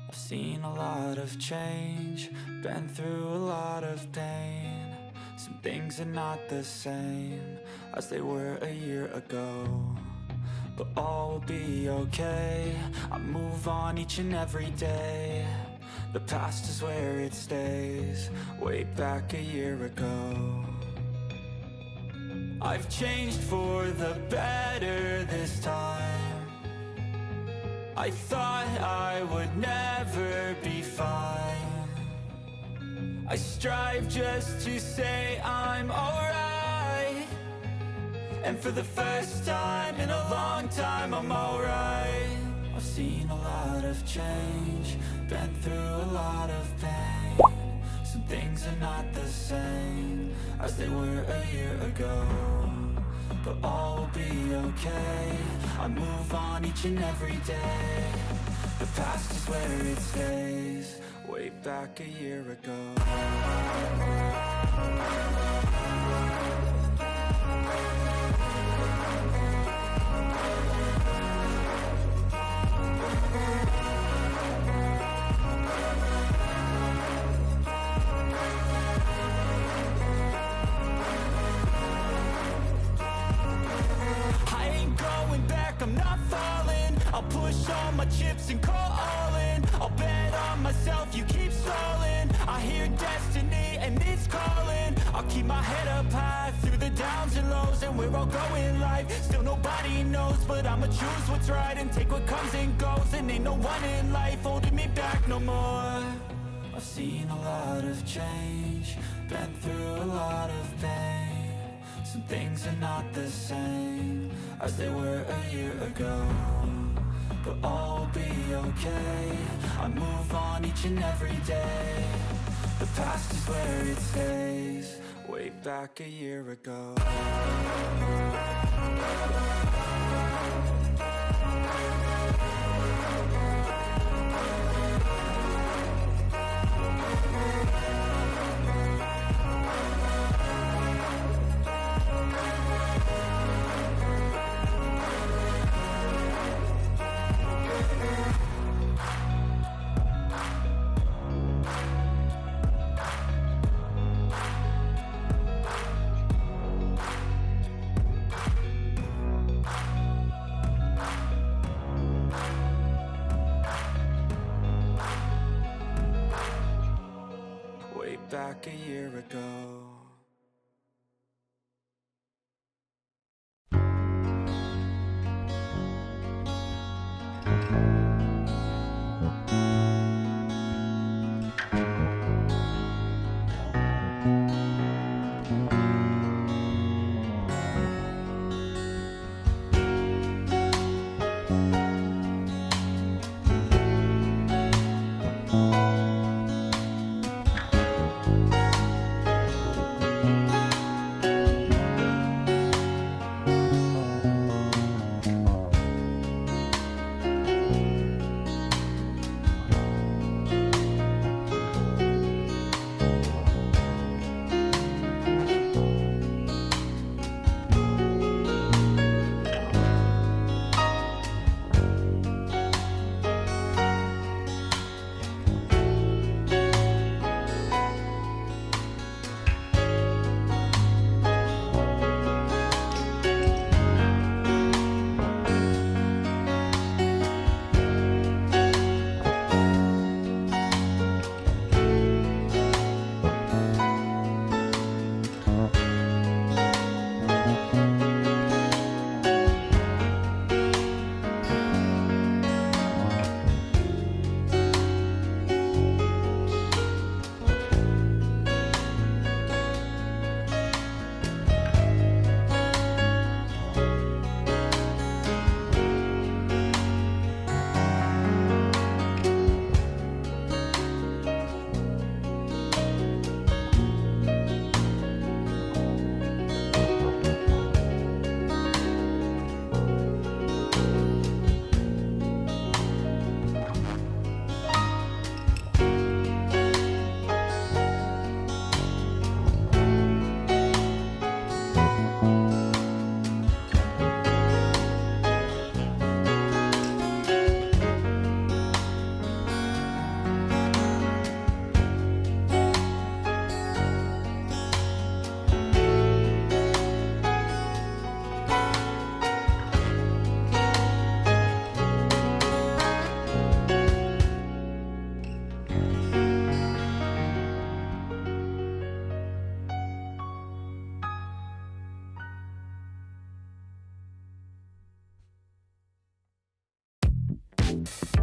I've seen a lot of change, been through a lot of pain. Some things are not the same as they were a year ago, but all will be okay. I move on each and every day. The past is where it stays, way back a year ago. I've changed for the better this time. I thought I would never be fine. I strive just to say I'm alright, and for the first time in a long time I'm alright. I've seen a lot of change, been through a lot of pain. Some things are not the same as they were a year ago, but all will be okay. I move on each and every day. The past is where it stays, way back a year ago. I'll push all my chips and call all in. I'll bet on myself, you keep stalling. I hear destiny and it's calling. I'll keep my head up high through the downs and lows, and we're all going life. Still nobody knows, but I'ma choose what's right and take what comes and goes. And ain't no one in life holding me back no more. I've seen a lot of change, been through a lot of pain. Some things are not the same as they were a year ago, but all will be okay. I move on each and every day. The past is where it stays, way back a year ago. Back a year ago. す。